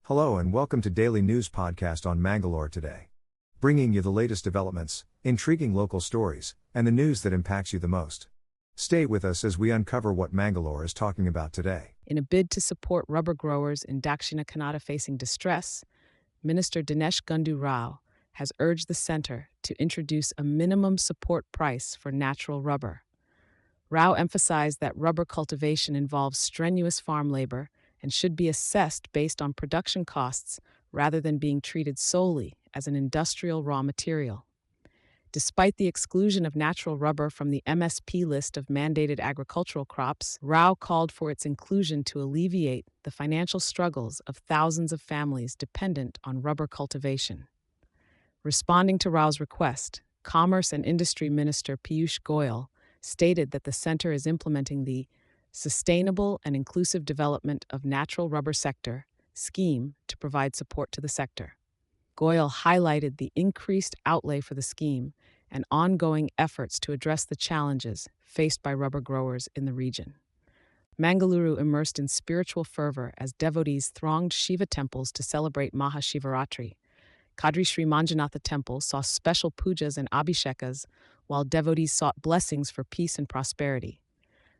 Hello and welcome to Daily News Podcast on Mangalore today. Bringing you the latest developments, intriguing local stories, and the news that impacts you the most. Stay with us as we uncover what Mangalore is talking about today. In a bid to support rubber growers in Dakshina Kannada facing distress, Minister Dinesh Gundu Rao has urged the centre to introduce a minimum support price for natural rubber. Rao emphasized that rubber cultivation involves strenuous farm labor and should be assessed based on production costs rather than being treated solely as an industrial raw material. Despite the exclusion of natural rubber from the MSP list of mandated agricultural crops, Rao called for its inclusion to alleviate the financial struggles of thousands of families dependent on rubber cultivation. Responding to Rao's request, Commerce and Industry Minister Piyush Goyal stated that the centre is implementing the Sustainable and Inclusive Development of Natural Rubber Sector scheme to provide support to the sector. Goyal highlighted the increased outlay for the scheme and ongoing efforts to address the challenges faced by rubber growers in the region. Mangaluru immersed in spiritual fervor as devotees thronged Shiva temples to celebrate Maha Shivaratri. Kadri Sri Manjunatha Temple saw special pujas and abhishekas, while devotees sought blessings for peace and prosperity.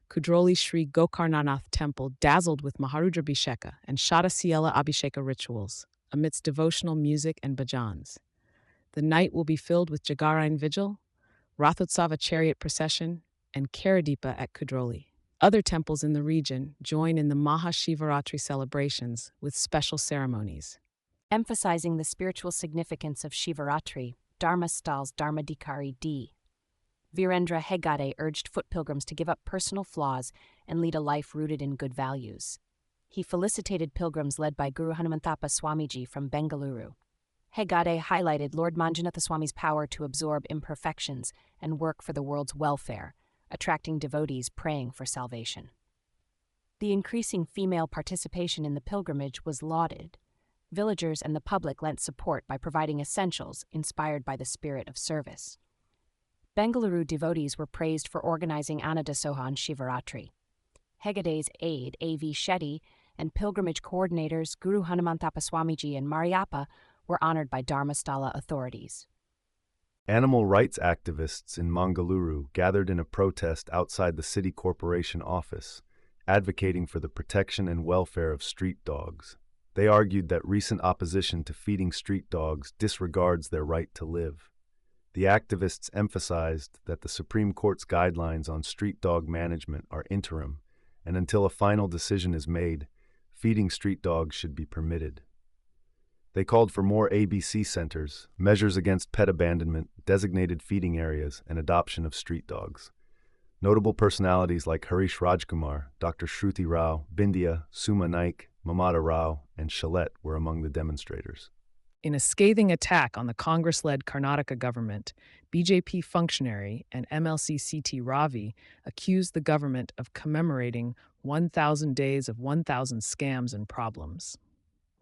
Kudroli Sri Gokarnanath Temple dazzled with Maharudrabhisheka and Shadasiela Abhisheka rituals, amidst devotional music and bhajans. The night will be filled with Jagarayan Vigil, Rathotsava chariot procession, and Karadipa at Kudroli. Other temples in the region join in the Maha Shivaratri celebrations with special ceremonies. Emphasizing the spiritual significance of Shivaratri, Dharmasthal's Dharmadikari D. Veerendra Heggade urged foot pilgrims to give up personal flaws and lead a life rooted in good values. He felicitated pilgrims led by Guru Hanumanthappa Swamiji from Mangaluru. Heggade highlighted Lord Manjunatha Swami's power to absorb imperfections and work for the world's welfare, attracting devotees praying for salvation. The increasing female participation in the pilgrimage was lauded. Villagers and the public lent support by providing essentials inspired by the spirit of service. Bengaluru devotees were praised for organizing Annadasoha on Shivaratri. Heggade's aide, A.V. Shetty, and pilgrimage coordinators Guru Hanumanthappa Swamiji and Mariappa were honored by Dharmasthala authorities. Animal rights activists in Mangaluru gathered in a protest outside the city corporation office, advocating for the protection and welfare of street dogs. They argued that recent opposition to feeding street dogs disregards their right to live. The activists emphasized that the Supreme Court's guidelines on street dog management are interim, and until a final decision is made, feeding street dogs should be permitted. They called for more ABC centers, measures against pet abandonment, designated feeding areas, and adoption of street dogs. Notable personalities like Harish Rajkumar, Dr. Shruti Rao, Bindya, Suma Naik, Mamata Rao, and Shalet were among the demonstrators. In a scathing attack on the Congress-led Karnataka government, BJP functionary and MLC CT Ravi accused the government of commemorating 1,000 days of 1,000 scams and problems.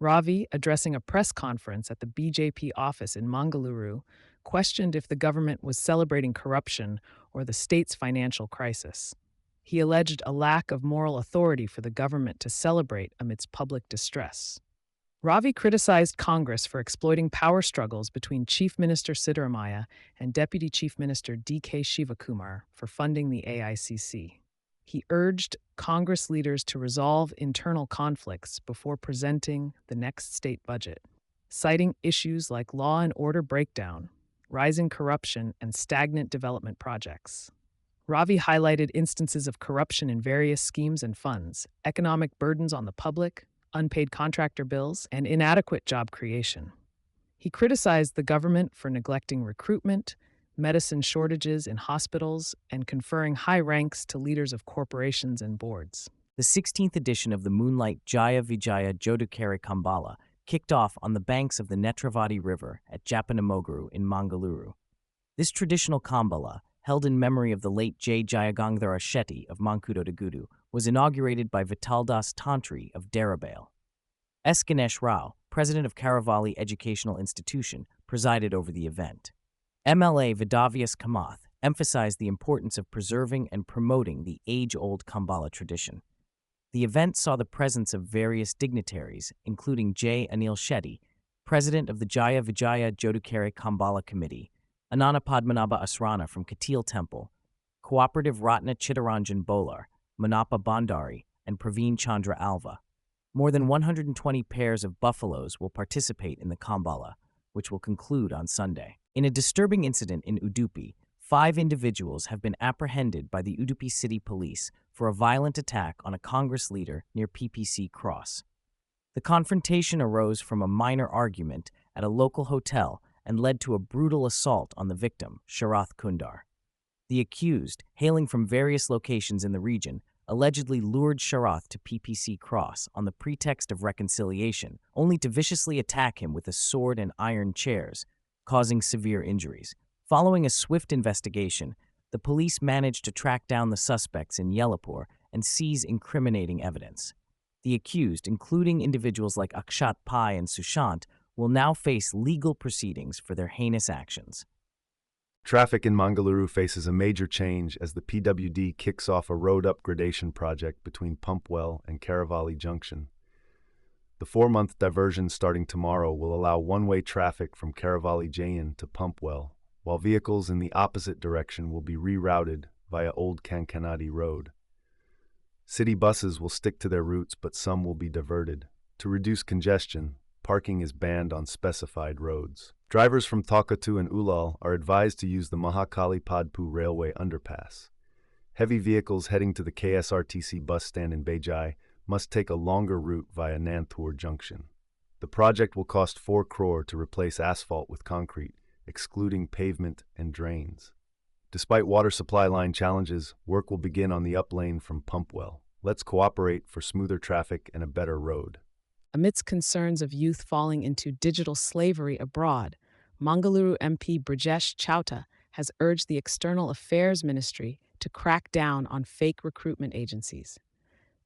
Ravi, addressing a press conference at the BJP office in Mangaluru, questioned if the government was celebrating corruption or the state's financial crisis. He alleged a lack of moral authority for the government to celebrate amidst public distress. Ravi criticized Congress for exploiting power struggles between Chief Minister Siddaramaiah and Deputy Chief Minister D.K. Shivakumar for funding the AICC. He urged Congress leaders to resolve internal conflicts before presenting the next state budget, citing issues like law and order breakdown, rising corruption, and stagnant development projects. Ravi highlighted instances of corruption in various schemes and funds, economic burdens on the public, unpaid contractor bills, and inadequate job creation. He criticized the government for neglecting recruitment, medicine shortages in hospitals, and conferring high ranks to leaders of corporations and boards. The 16th edition of the Moonlight Jaya Vijaya Jodukere Kambala kicked off on the banks of the Netravati River at Jappinamogaru in Mangaluru. This traditional Kambala, held in memory of the late J. Jayagangdara Shetty of Mankudodagudu, was inaugurated by Vitaldas Tantri of Deribale. S. Ganesh Rao, president of Karavali Educational Institution, presided over the event. MLA Vedavyas Kamath emphasized the importance of preserving and promoting the age-old Kambala tradition. The event saw the presence of various dignitaries, including J. Anil Shetty, president of the Jaya Vijaya Jodukere Kambala Committee, Anana Padmanabha Asrana from Katil Temple, Cooperative Ratna Chittaranjan Bolar, Manapa Bandari, and Praveen Chandra Alva. More than 120 pairs of buffaloes will participate in the Kambala, which will conclude on Sunday. In a disturbing incident in Udupi, 5 individuals have been apprehended by the Udupi City Police for a violent attack on a Congress leader near PPC Cross. The confrontation arose from a minor argument at a local hotel and led to a brutal assault on the victim, Sharath Kundar. The accused, hailing from various locations in the region, allegedly lured Sharath to PPC Cross on the pretext of reconciliation, only to viciously attack him with a sword and iron chairs, causing severe injuries. Following a swift investigation, the police managed to track down the suspects in Yellapur and seize incriminating evidence. The accused, including individuals like Akshat Pai and Sushant, will now face legal proceedings for their heinous actions. Traffic in Mangaluru faces a major change as the PWD kicks off a road upgradation project between Pumpwell and Karavali Junction. The 4-month diversion starting tomorrow will allow one-way traffic from Karavali Jayan to Pumpwell, while vehicles in the opposite direction will be rerouted via Old Kankanadi Road. City buses will stick to their routes, but some will be diverted. To reduce congestion, parking is banned on specified roads. Drivers from Thaukatu and Ulal are advised to use the Mahakali Padpu Railway underpass. Heavy vehicles heading to the KSRTC bus stand in Vijaya must take a longer route via Nanthur Junction. The project will cost 4 crore to replace asphalt with concrete, excluding pavement and drains. Despite water supply line challenges, work will begin on the up lane from Pumpwell. Let's cooperate for smoother traffic and a better road. Amidst concerns of youth falling into digital slavery abroad, Mangaluru MP Brajesh Chauta has urged the External Affairs Ministry to crack down on fake recruitment agencies.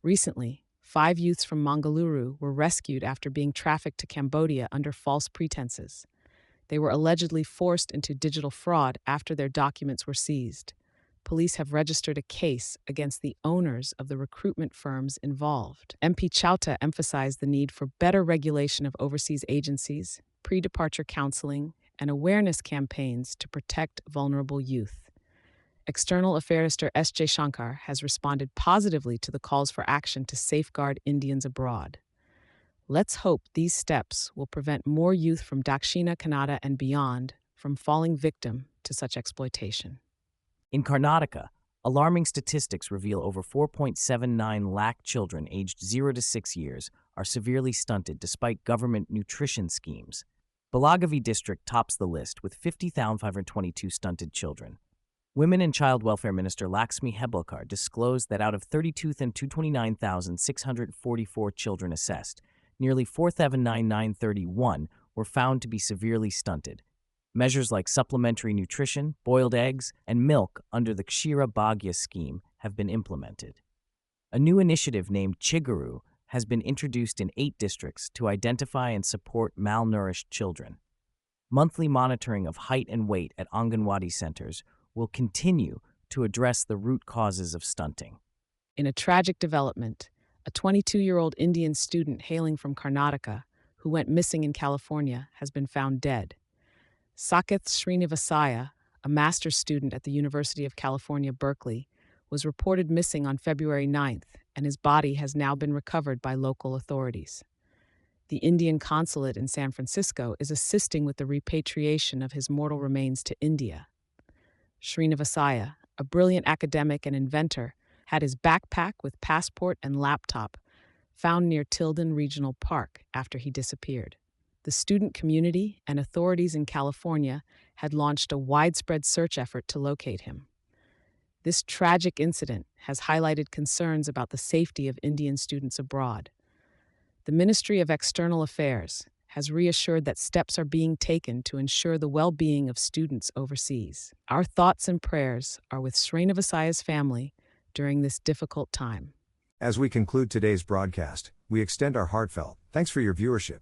Recently, 5 youths from Mangaluru were rescued after being trafficked to Cambodia under false pretenses. They were allegedly forced into digital fraud after their documents were seized. Police have registered a case against the owners of the recruitment firms involved. MP Chauta emphasized the need for better regulation of overseas agencies, pre-departure counseling, and awareness campaigns to protect vulnerable youth. External Affairs Minister S. J. Shankar has responded positively to the calls for action to safeguard Indians abroad. Let's hope these steps will prevent more youth from Dakshina Kannada and beyond from falling victim to such exploitation. In Karnataka, alarming statistics reveal over 4.79 lakh children aged 0 to 6 years are severely stunted despite government nutrition schemes. Belagavi district tops the list with 50,522 stunted children. Women and Child Welfare Minister Laxmi Hebelkar disclosed that out of 32,229,644 children assessed, nearly 4,931 were found to be severely stunted. Measures like supplementary nutrition, boiled eggs, and milk under the Kshira Bhagya scheme have been implemented. A new initiative named Chigaru has been introduced in 8 districts to identify and support malnourished children. Monthly monitoring of height and weight at Anganwadi centers will continue to address the root causes of stunting. In a tragic development, a 22-year-old Indian student hailing from Karnataka, who went missing in California, has been found dead. Saketh Srinivasaya, a master's student at the University of California, Berkeley, was reported missing on February 9th, and his body has now been recovered by local authorities. The Indian consulate in San Francisco is assisting with the repatriation of his mortal remains to India. Srinivasaya, a brilliant academic and inventor, had his backpack with passport and laptop found near Tilden Regional Park after he disappeared. The student community and authorities in California had launched a widespread search effort to locate him. This tragic incident has highlighted concerns about the safety of Indian students abroad. The Ministry of External Affairs has reassured that steps are being taken to ensure the well-being of students overseas. Our thoughts and prayers are with Srinivasaya's family during this difficult time. As we conclude today's broadcast, we extend our heartfelt thanks for your viewership.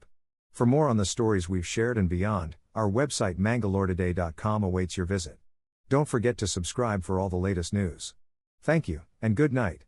For more on the stories we've shared and beyond, our website mangaloretoday.com awaits your visit. Don't forget to subscribe for all the latest news. Thank you, and good night.